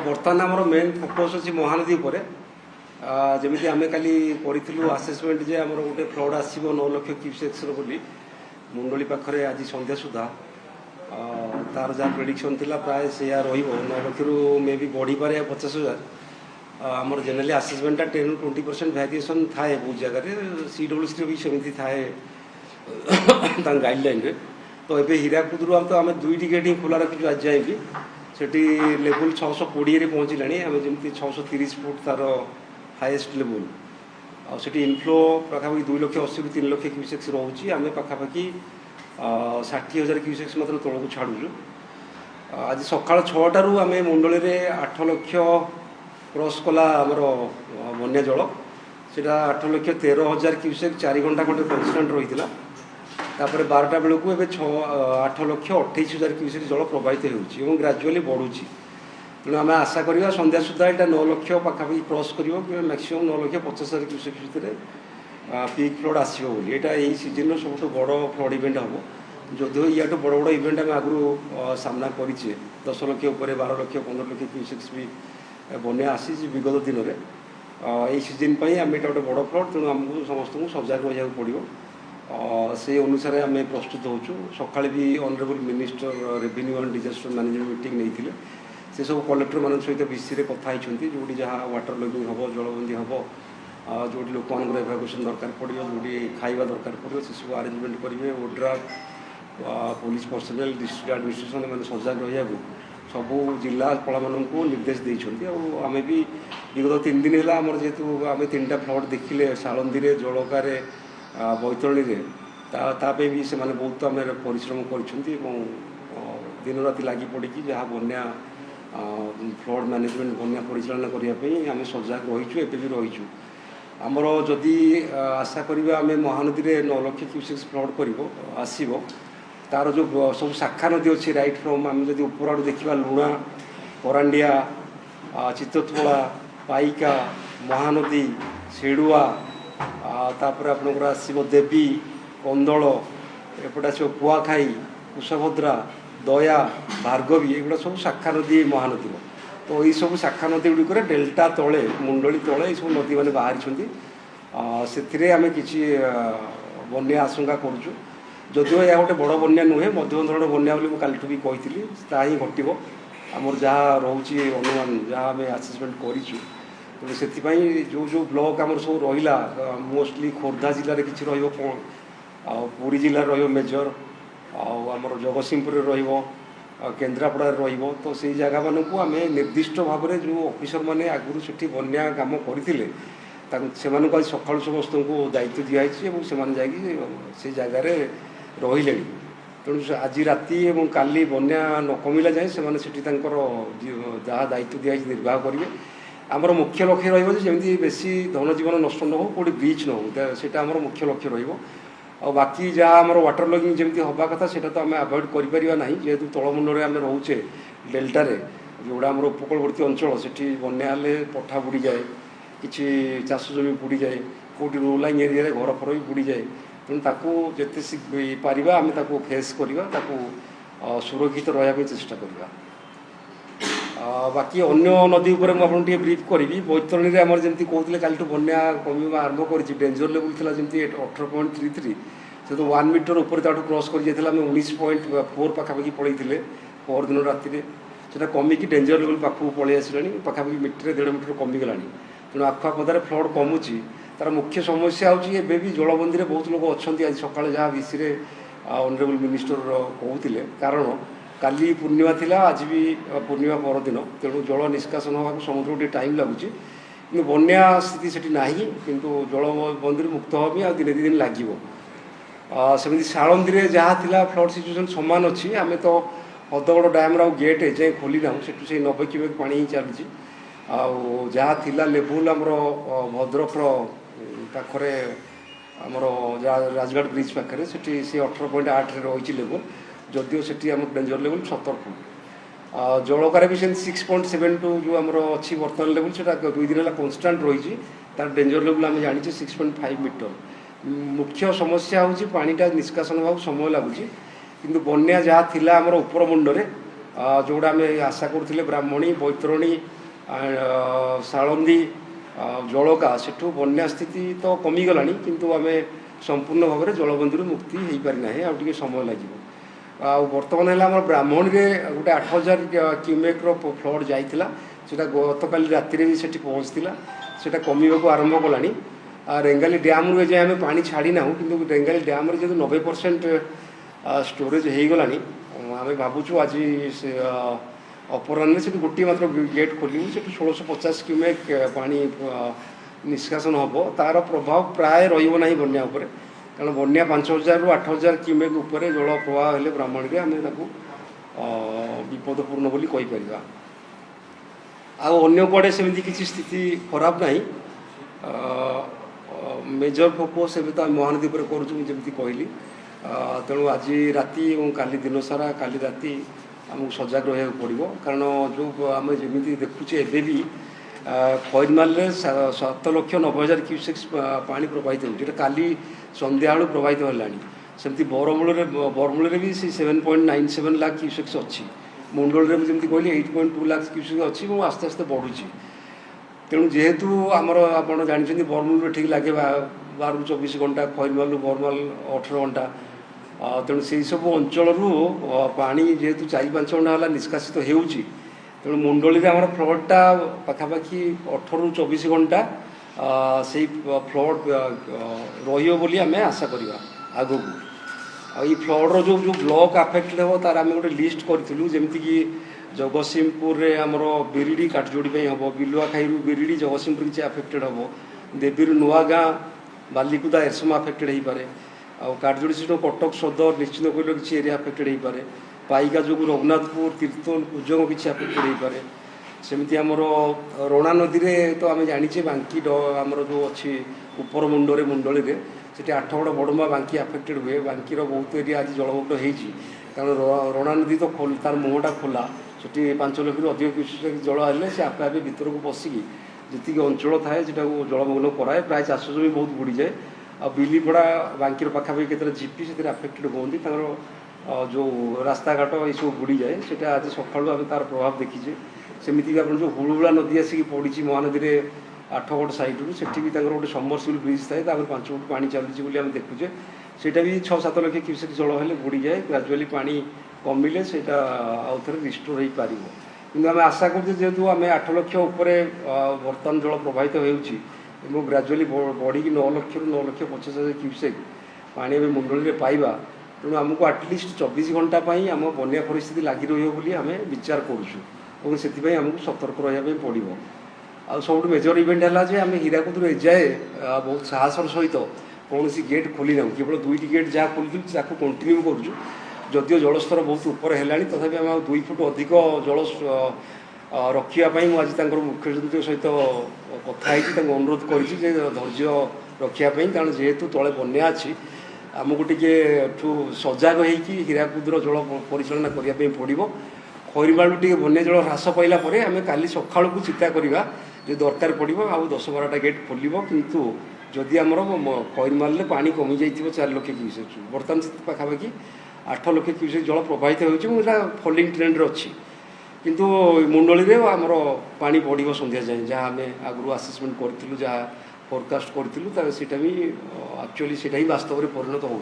बर्तमान आमर main focus अच्छी महानदी उपर जमी आम कल आसेसमेंट जे आम गोटे फ्लड आसो 9 लाख क्यूसेक्स बोली मुंडली पाखे आज संध्या सुधा तार जहाँ प्रेडिक्शन थी प्राय से 9 लाख रु मे भी बढ़ी पारे 50,000 आमर जेनेली आसेसमेंटा 10-20% भैरिएसन थाए बहुत जगह CWC भी सेमती थाए गाइडलाइन रे। तो ये हीराकुद रु आम 2टी गेट ही खोला रखी आज जाए भी सेठी लेवल 620 पहुँचला आम जमी 630 फुट तार हाएस्ट लेवल आठी इनफ्लो पाखापाखि 2,80,000 रु 3 लाख क्यूसेक्स रोचे आम पाखापाखि 60,000 क्यूसेक्स मात्र तौक छाड़ू। आज सका 6टारू आम मुंडली 8 लाख क्रॉस कला आमर बन्या जल से 8,13,000 क्यूसेक 4 घंटा खंडे कन्स्टांट रही है। तापर 12टा बेलू ए 8,28,000 क्यूसेक जल प्रवाहित हो ग्राजुआली बढ़ुची। तेणु आम आशा करवा संध्या सुधा यहाँ 9 लाख पाखापाखि क्रॉस कर मैक्सीम 9,50,000 क्यूसेक भितर पीक फ्लड आसो बोली यहाँ यही सीजन सब बड़ फ्लड इवेंट हम जदिव या बड़ बड़ इवेंट आम आगु सामना करे 10 लाख उपर 12 लाख 15 लाख क्यूसेक्स भी बन्या आसी विगत दिन में यही सीजन आम यहाँ गोटे बड़ फ्लड तेणु आमको समस्त सजग रहा पड़ो से अनुसार आम प्रस्तुत होचु। सकाଳେ भी honourable minister revenue and disaster management meeting नहीं थिले से सब कलेक्टर मान सहित बीसी कथा जो जहाँ वाटर लगिंग हम जलबंदी हम जो लोक एभाकुएसन दरकार पड़ो जो खाଇବା दरकार पड़ो से सब आरेंजमेंट करेंगे ओड्रा पुलिस पर्सनेल डिस्ट्रिक्ट एडमिनिस्ट्रेशन मैंने सजग रहा सबू जिलापाल मानक निर्देश देते आम भी विगत 3 दिन है आम जेहतु आम 3टा फ्लड देखिले सालंदी जलकार बैतरणी भी से बहुत आम परिश्रम कर दिन राति लगी पड़ी जहाँ बन्या फ्लड मैनेजमेंट बन्या परिचालना करने आम सजग रहीचु एवं भी रहीचु। आमर जदि आशा करिबा आम महानदी में 9 लाख क्यूसेक्स फ्लड कर आसो तार जो सब शाखा नदी अच्छी राइट फ्रम आम जब ऊपर आड़ देखा लुणा करांडिया चित्तोला पाइका महानदी सेडुआ तापर आपनकर आसो देवी कंदल एपटे आसो कुआखाई कुशभद्रा दया भार्गवी एगुड़ा सब शाखा नदी महानदी तो ये सब शाखा नदी गुड़िक डेल्टा तले मुंडली तले ये सब नदी मैंने बाहरी से आम कि बन्या आशंका करुचु जदिव यह गोटे बड़ बन्या नुहे मध्यम धरण बन्या बोली कल भी कही ही घटो आमर जहाँ रोचे अनुमान जहाँ आम आसेसमेंट करूँ तो से जो जो ब्लॉक आमर सब रहा मोस्टली खोर्धा जिले कि पुरी जिले मेजर आमर जगतसिंहपुर केन्द्रापड़ा तो से जगह मानक आम निर्दिष्ट भाव में जो ऑफिसर मैंने आगुरी से बन्या काम करते आज सका समस्त को दायित्व दिखाई से जगार रही तेणु आज राति और काली बन्या न कमिला जाए से जहाँ दायित्व दिखाई निर्वाह करेंगे। आमर मुख्य लक्ष्य रही बेसी धन जीवन नष्ट न हो कौटी ब्रिज न हो से मुख्य लक्ष्य बाकी जहाँ आम वाटर लगिंग जमी हवा कथा से तो आम आभोड करना जेहेतु तलमुंडे आम रोचे डेल्टारे जोड़ा आम उपकूलवर्ती अंचल से बन्या पठा बुड़ी जाए कि चाष जमी बुड़ी जाए कौटी रोलाइंग एरिया घर फर भी बुड़ी जाए तेणु जिते पार आम फेस करवा सुरक्षित रहा चेष्टा करवा। बाकी अन्य नदी उपर मुझे ब्रीफ करी बैतरणी में आम जमी कहते कल बन्या कम आरंभ कर डेंजर लेवल थी जमी 18.33 से तो 1 मीटर ऊपर क्रॉस कर 19.4 पाखापाखि पड़े पर दिन राति से कमिकी डेंजर लेवल पाखक पलि आसा पाखापाखि मीटर 1.5 मीटर कमिगला तेणु आखुआपदार फ्लड कमुची तार मुख्य समस्या होगी भी जलबंदी बहुत लोग अच्छा आज सका जहाँ बीसी ऑनरेबल मिनिस्टर कहते कारण काली पूर्णिमा थिला आज भी पूर्णिमा परदिन तेणु जल निष्कासन होगा समुद्र गोटे टाइम लगुच कि बन्या स्थिति से ना कि जलबंदी मुक्त हाँ आ दिन 2 दिन लगे सेमती सालंदी में जहाँ थी फ्लड सिचुएसन सामान अच्छी आम तो हदगड़ डैम्र गेट जाए खोली ना से 90 क्यूसेक पानी ही चलुची जहाँ थिला लेवल आमर भद्रक पाखरे आमर राजगढ़ ब्रिज पाखे से 18.8 रही लेवल जदिव से आम डेंजर लेवल 70 फुट जलकार भी 6.72 जो आमर अच्छी बर्तमान लेवल से 2 दिन है कन्स्टांट रही तार डेंजर लेवल आम जानी 6.5 मीटर। मुख्य समस्या हूँ पानीटा निष्कासन होगा समय लगुच किंतु बन्या जहाँ थिला आमर उपर मुंडरे जोड़ा आम आशा करुले ब्राह्मणी बैतरणी सालंदी जलका सेठू बन्या स्थिति तो कमिगला किंतु आम संपूर्ण भाव में जलबंदी मुक्ति हो पारिना आगे समय लगे बर्तमान है ब्राह्मणी में गोटे 8000 क्यूमेक फ्लड जाइला सेटा गतकाली राति भी सेठी पहुँचला सेटा कमिबाक आरंभ कलानी रेंगाली डैम रे आम पानी छाड़ी ना कि रेंगाली डैम जो 90% स्टोरेज हो गलानी आम भावुँ आज से अपराह से गोटे मात्र गेट खोलू से 1650 क्यूमेक पानी निष्कासन हम तार प्रभाव प्राय रही बन्या कारण बन्या 5000 ରୁ 8000 क्यूमेक उपर जल प्रवाह हेले ब्राह्मणी आम विपदपूर्ण बोली कहीपर अन्य कुआड़े सेमती किसी स्थिति खराब ना मेजर फोकस एवं तो महानदी पर करुँच कहली तेणु आज राति और काली दिन सारा काली राति आमको सजग रहा पड़ो कारण जो आम जमी देखुचे एवं भी खैरमाल 7,90,000 क्यूसेक्स पानी प्रवाहित हो काली संध्या बेलू प्रवाहित है सेमती बरमूल भी 7.97 लाख क्यूसेक्स अच्छी मुंडल में जमी कहली 8.2 लाख क्यूसेक्स अच्छी और आस्ते आस्ते बढ़ुची तेणु जेहेतु आमर आप जानते बरमूल ठीक लगे 12-24 घंटा खैरमाल बरमाल 18 घंटा तेणु से सब अंचल पानी जेहेतु 4-5 घंटा है निष्कासित हो तेणु मुंडली आम फ्लडटा पाखापाखि 18-24 घंटा से फ्लड रही आम आशा करवा आग को ये फ्लड्र जो जो ब्लॉक आफेक्टेड हो तार आम गोटे लिस्ट करूँ जमीक जगतसिंहपुर रे आमर बिरिडी काठजोड़ी हम बिलुआखाई बिरिडी जगतसिंहपुर किसी आफेक्टेड हम देवी नुआ गाँ बालिकुदा एरसम आफेक्टेड हो पारे काठजोड़ी सीट कटक सदर निश्चित कहल किसी एरिया आफेक्टेड हो पारे पाइका जो रघुनाथपुर तीर्थन कुजंग किसी आफेक्टेड हो पारे सेमती आमर रणा नदी में तो आम जाचे बांकी आमर जो अच्छी उपर मुंडरे मुंडली में से 8गड़ बड़मा बांकी आफेक्टेड हुए बांकीर बहुत एरिया आज जलमग्न हो कारण रणा नदी तो तार मुहटा खोला से 5 लाख अधिक क्यूसेक जल हेल्ले से आपे आपे भीतर को पशिकी जी अंचल थाए से जलमग्न कराए प्राय चाष जमी बहुत बुड़ी जाए आ बिलीपड़ा बांकीर पाखापाखि केतरा जीपी से आफेक्टेड होती जो रास्ता घाट ये सब बुड़ी जाए से आज सकालू आम तार प्रभाव देखीचे सेमती आप जो हुलुहुला नदी आसिक पड़ी महानदी में 8गड़ साइड्रु से गोटे समरसिबल ब्रिज थाए 5 फुट पानी चलुची आम देखुचे सेटा भी 6-7 लाख क्यूसेक जल हेल्ले बुड़ी जाए ग्राजुआली पानी कमिले से आउ थे रिस्टोर हो पार कि आम आशा करें जेहेतु आम 8 लाख उपर बर्तमान जल प्रवाहित हो ग्राजुआली बढ़ी 9 लाख ରୁ 9,50,000 क्यूसेक पानी आम मुंडली पाइबा तेणु आमको आटलिस्ट 24 घंटा आम बन्या परिस्थिति लगी रही आम विचार करूँ से आमको सतर्क रहा पड़ो आ सब मेजर इवेंट है आम हीराकुद एजाए बहुत साहसर सहित कौन गेट खोली ना केवल 2टी गेट जहाँ खोलूँ कंटिन्यू करुँ जदिव जलस्तर बहुत ऊपर है तथापि आम 2 फुट अधिक जल रखापी मुझे मुख्य सचिव सहित कथी अनुरोध कर धैर्य रखापी कारण जेहेतु तले बन्या अच्छी आमको टे सजग हो हीराकुदर जल परिचालना करने पड़ो खैरमालू टे बन्या जल ह्रास पाइला आम काली सका को चिंता करवा जो दरकार पड़ो आ 10-12टा गेट खोल किंतु जदि आमर खैरमाल पानी कमी जाइए 4 लाख क्यूसेक बर्तमान पाखापाखि 8 लाख क्यूसेक जल प्रवाहित होता फॉलिंग ट्रेंड अच्छी किंतु मुंडली में आमर पानी बढ़ो संध्या जाए जहाँ आम आगु आसेसमेंट करूँ जहाँ फोरकास्ट करूँ भी एक्चुअली से वास्तव में परिणत हो